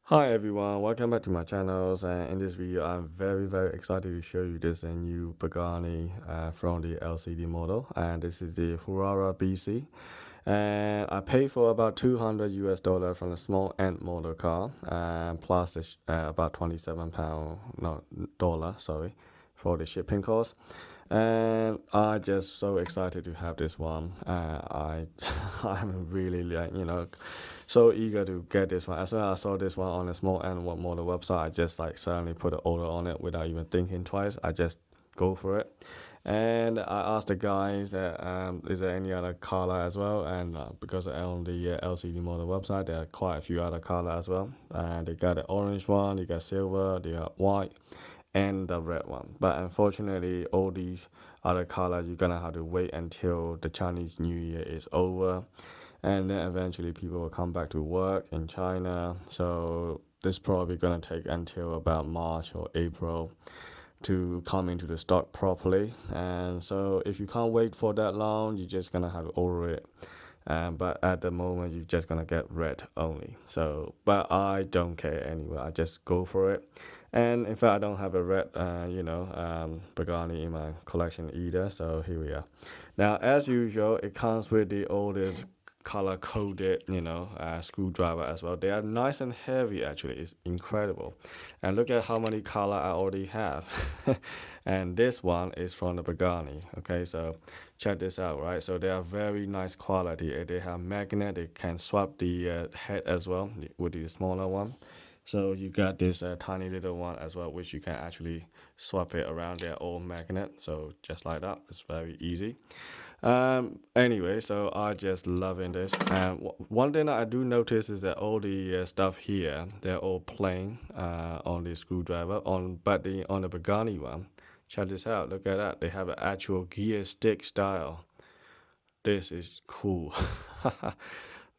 Hi everyone, welcome back to my channels, and in this video I'm very excited to show you this new Pagani from the LCD model, and this is the Huayra BC, and I paid for about $200 from a small end model car, plus about £27, no, dollar, sorry, for the shipping cost. And I just so excited to have this one. I'm really like so eager to get this one. As soon as I saw this one on a small and one model website, I just like suddenly put an order on it without even thinking twice. I just go for it. And I asked the guys, is there any other color as well? And because on the LCD model website, there are quite a few other color as well. And they got the orange one, they got silver, they got white, and the red one. But unfortunately, all these other colors, you're gonna have to wait until the Chinese New Year is over, and then eventually people will come back to work in China. So this probably gonna take until about March or April to come into the stock properly. And so if you can't wait for that long, you're just gonna have to order it. But at the moment, you're just gonna get red only. So, but I don't care anyway. I just go for it. And in fact, I don't have a red, Pagani in my collection either. So here we are. Now, as usual, it comes with the oldest color coded screwdriver as well. They are nice and heavy, actually. It's incredible. And look at how many color I already have. And this one is from the Pagani. Okay, so check this out, right? So they are very nice quality. They have magnet. They can swap the head as well with the smaller one. So you got this tiny little one as well, which you can actually swap it around. They're all magnet, so just like that. It's very easy. Anyway, so I just loving this. And one thing that I do notice is that all the stuff here, they're all plain on the screwdriver. But on the Pagani one, check this out. Look at that. They have an actual gear stick style. This is cool.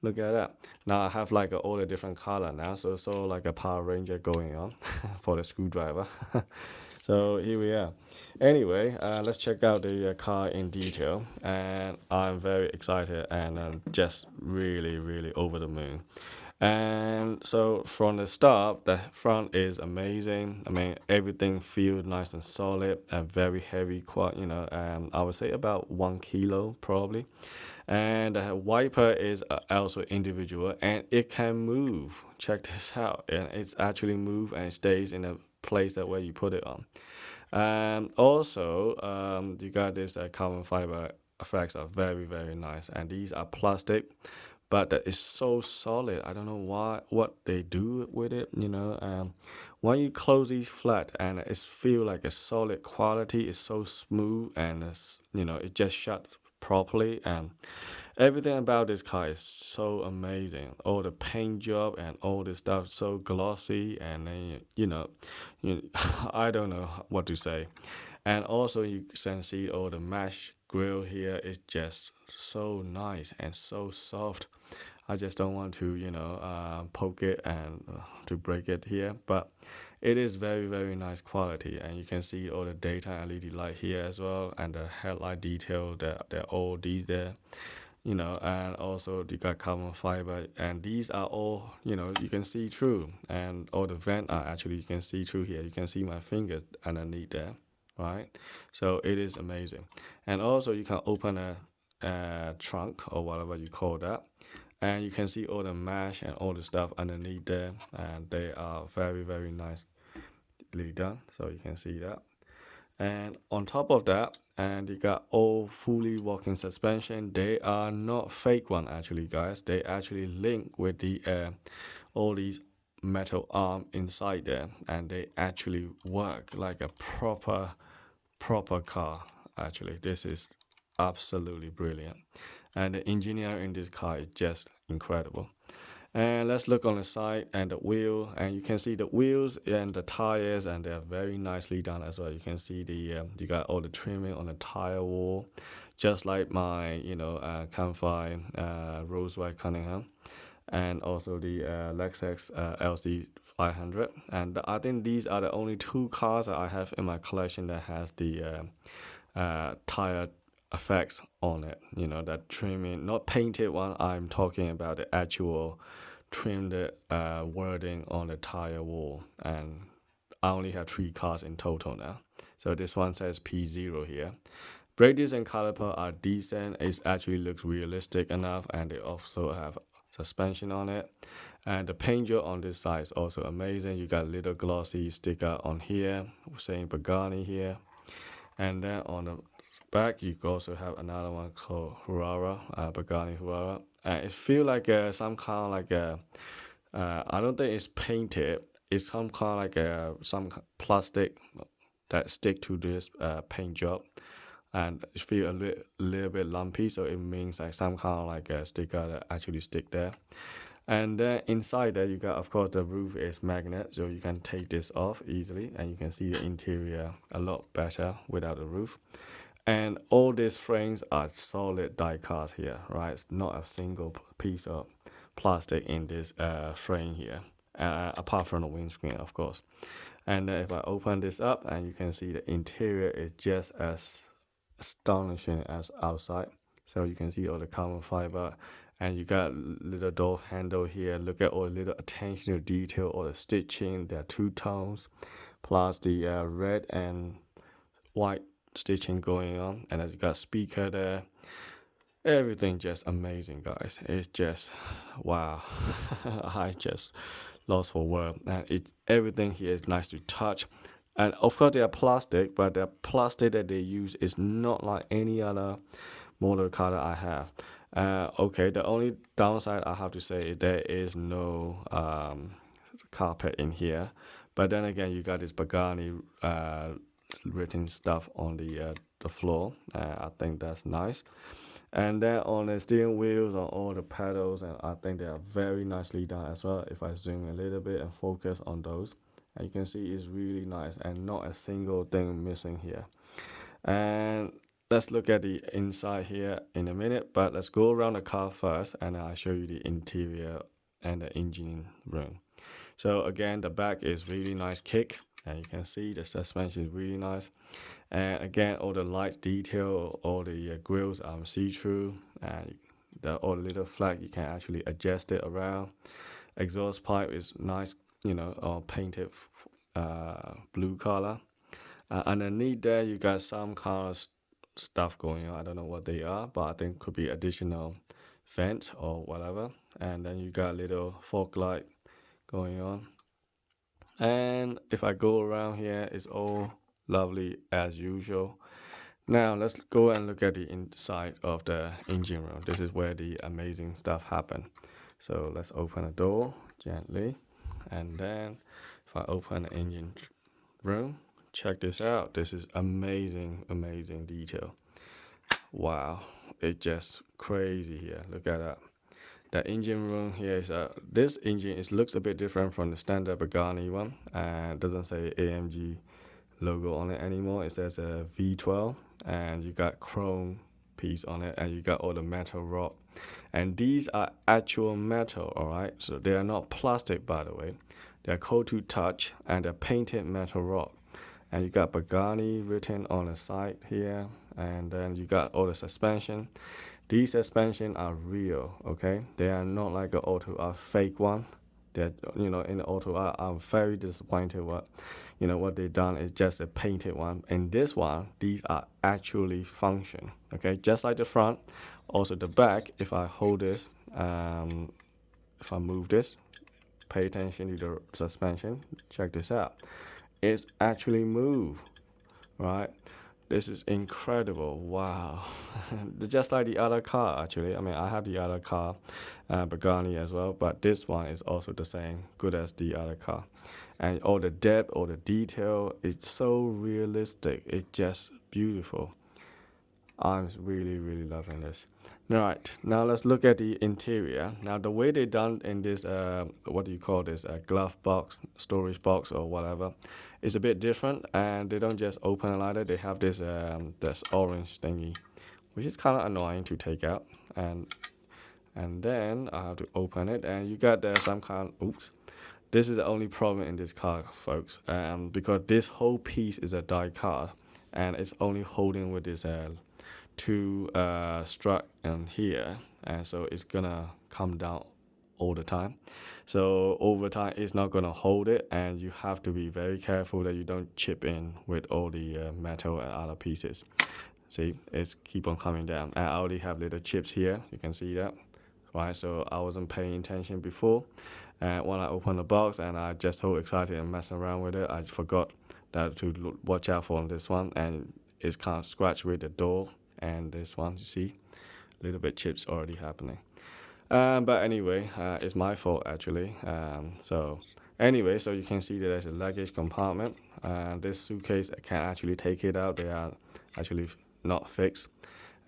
Look at that. Now I have like all the different color now, so like a Power Ranger going on for the screwdriver. So here we are. Anyway, let's check out the car in detail, and I'm very excited and just really over the moon. And so from the start, the front is amazing. I mean, everything feels nice and solid and very heavy. Quite, I would say about 1 kilo probably. And the wiper is also individual, and it can move. Check this out, and it's actually move and it stays in a place that where you put it on. And also, you got this carbon fiber effects are very nice, and these are plastic, but that is so solid. I don't know what they do with it. When you close these flat, and it feel like a solid quality. It's so smooth, and it just shut properly, and everything about this car is so amazing. All the paint job and all this stuff so glossy, and then I don't know what to say. And also you can see all the mesh grill here is just so nice and so soft. I just don't want to poke it and to break it here, but it is very nice quality. And you can see all the daytime LED light here as well, and the headlight detail that they're all these there. And also you got carbon fiber, and these are all you can see through, and all the vent are actually you can see through here. You can see my fingers underneath there, right? So it is amazing. And also you can open a trunk or whatever you call that, and you can see all the mesh and all the stuff underneath there, and they are very nicely done, so you can see that. And on top of that, and you got all fully working suspension. They are not fake one, actually, guys. They actually link with the all these metal arm inside there, and they actually work like a proper car. Actually, this is absolutely brilliant, and the engineer in this car is just incredible. And let's look on the side and the wheel, and you can see the wheels and the tires, and they're very nicely done as well. You can see the you got all the trimming on the tire wall, just like my Keng Fai Rose White Cunningham, and also the Lexus LC 500. And I think these are the only two cars that I have in my collection that has the tire effects on it. That trimming, not painted one. I'm talking about the actual trimmed wording on the tire wall, and I only have 3 cars in total now. So this one says P0 here. Brake disc and caliper are decent. It actually looks realistic enough, and they also have suspension on it. And the paint job on this side is also amazing. You got a little glossy sticker on here saying Pagani here, and then on the back you also have another one called Huayra, Pagani Huayra. And it feels like some kind of like a I don't think it's painted. It's some kind of like some plastic that stick to this paint job, and it feel a little bit lumpy, so it means like some kind of like a sticker that actually stick there. And then inside there you got, of course, the roof is magnet, so you can take this off easily, and you can see the interior a lot better without the roof. And all these frames are solid die cast here, right? It's not a single piece of plastic in this frame here, apart from the windscreen, of course. And then if I open this up, and you can see the interior is just as astonishing as outside. So you can see all the carbon fiber, and you got little door handle here. Look at all the little attention to detail, all the stitching. There are 2 tones, plus the red and white stitching going on, and as you got speaker there. Everything just amazing, guys. It's just wow. I just lost for word, and everything here is nice to touch. And of course they are plastic, but the plastic that they use is not like any other motor car that I have. Okay, the only downside I have to say is there is no carpet in here, but then again you got this Pagani written stuff on the floor. I think that's nice. And then on the steering wheels, on all the pedals, and I think they are very nicely done as well. If I zoom a little bit and focus on those, and you can see it's really nice and not a single thing missing here. And let's look at the inside here in a minute, but let's go around the car first, and I'll show you the interior and the engine room. So again, the back is really nice kick, and you can see the suspension is really nice. And again, all the light detail, all the grills are see-through, and all the little flag you can actually adjust it around. Exhaust pipe is nice, all painted blue color. Underneath there, you got some kind of stuff going on. I don't know what they are, but I think could be additional vent or whatever. And then you got a little fog light going on. And if I go around here, it's all lovely as usual. Now let's go and look at the inside of the engine room. This is where the amazing stuff happen. So let's open the door gently, and then if I open the engine room, check this out. This is amazing detail. Wow, it's just crazy here. Look at that. The engine room here is this engine looks a bit different from the standard Pagani one, and doesn't say AMG logo on it anymore. It says a V12, and you got chrome piece on it, and you got all the metal rod, and these are actual metal, all right? So they are not plastic, by the way. They're cold to touch, and they're painted metal rod. And you got Pagani written on the side here, and then you got all the suspension. These suspension are real, okay? They are not like an Auto Art fake one. That in the Auto Art, I'm very disappointed what they done is just a painted one. And this one, these are actually function, okay? Just like the front, also the back. If I hold this, if I move this, pay attention to the suspension. Check this out. It's actually move, right? This is incredible. Wow. Just like the other car, actually. I mean, I have the other car, Pagani as well, but this one is also the same, good as the other car. And all the depth, all the detail, it's so realistic. It's just beautiful. I'm really loving this. All right, now let's look at the interior. Now the way they done in this, what do you call this, glove box, storage box or whatever, is a bit different. And they don't just open it like that. They have this orange thingy, which is kind of annoying to take out. And then I have to open it, and you got some kind of, oops. This is the only problem in this car, folks, because this whole piece is a die cast, and it's only holding with this 2 strut in here, and so it's gonna come down all the time. So over time, it's not going to hold it, and you have to be very careful that you don't chip in with all the metal and other pieces. See, it's keep on coming down. And I already have little chips here. You can see that, right? So I wasn't paying attention before. And when I opened the box and I just so excited and messing around with it, I forgot that to watch out for this one, and it's kind of scratched with the door and this one. You see, a little bit chips already happening. But anyway, it's my fault actually. So anyway, so you can see that there's a luggage compartment. This suitcase, I can actually take it out. They are actually not fixed.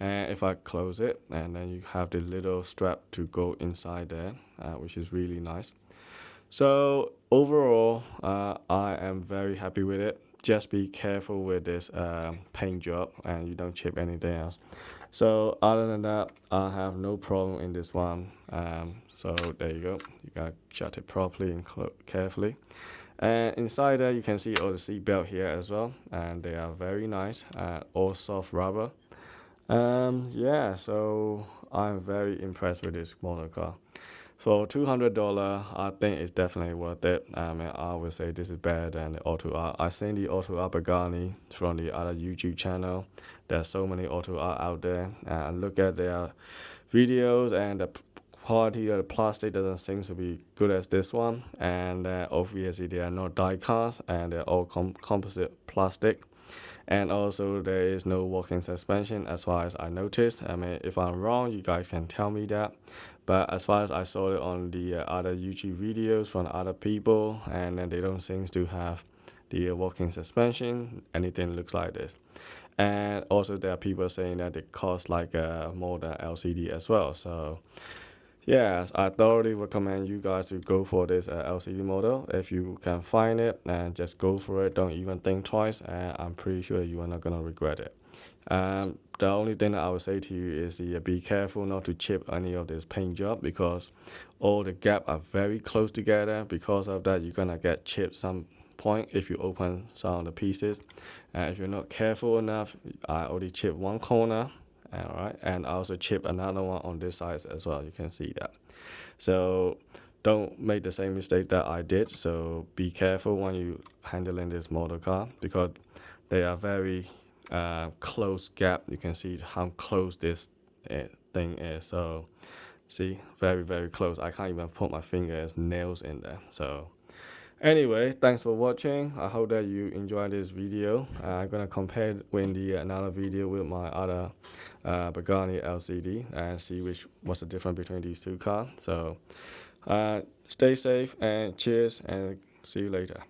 And if I close it, and then you have the little strap to go inside there, which is really nice. So overall, I am very happy with it. Just be careful with this paint job, and you don't chip anything else. So other than that, I have no problem in this one. So there you go. You gotta shut it properly and carefully. And inside there, you can see all the seat belt here as well, and they are very nice. All soft rubber. Yeah, so I'm very impressed with this motor car. For $200, I think it's definitely worth it. I mean, I would say this is better than the Auto Art. I've seen the Auto Art Pagani from the other YouTube channel. There's so many Auto Art out there. And look at their videos, and the quality of the plastic doesn't seem to be good as this one. And obviously, they are not die cast, and they're all composite plastic. And also, there is no walking suspension as far as I noticed. I mean, if I'm wrong, you guys can tell me that. But as far as I saw it on the other YouTube videos from other people, and then they don't seem to have the walking suspension, anything looks like this. And also, there are people saying that it costs like more than LCD as well. So yes, I thoroughly recommend you guys to go for this LCD model. If you can find it, and just go for it. Don't even think twice, and I'm pretty sure you are not gonna regret it. The only thing that I would say to you is be careful not to chip any of this paint job, because all the gap are very close together. Because of that, you're gonna get chipped some point if you open some of the pieces. And if you're not careful enough, I already chipped one corner. All right, and I also chip another one on this side as well. You can see that. So don't make the same mistake that I did. So be careful when you handling this motor car, because they are very close gap. You can see how close this thing is. So see, very, very close. I can't even put my fingers nails in there. So anyway, thanks for watching. I hope that you enjoyed this video. I'm gonna compare with another video with my other Pagani LCD and see what's the difference between these two cars. So stay safe and cheers, and see you later.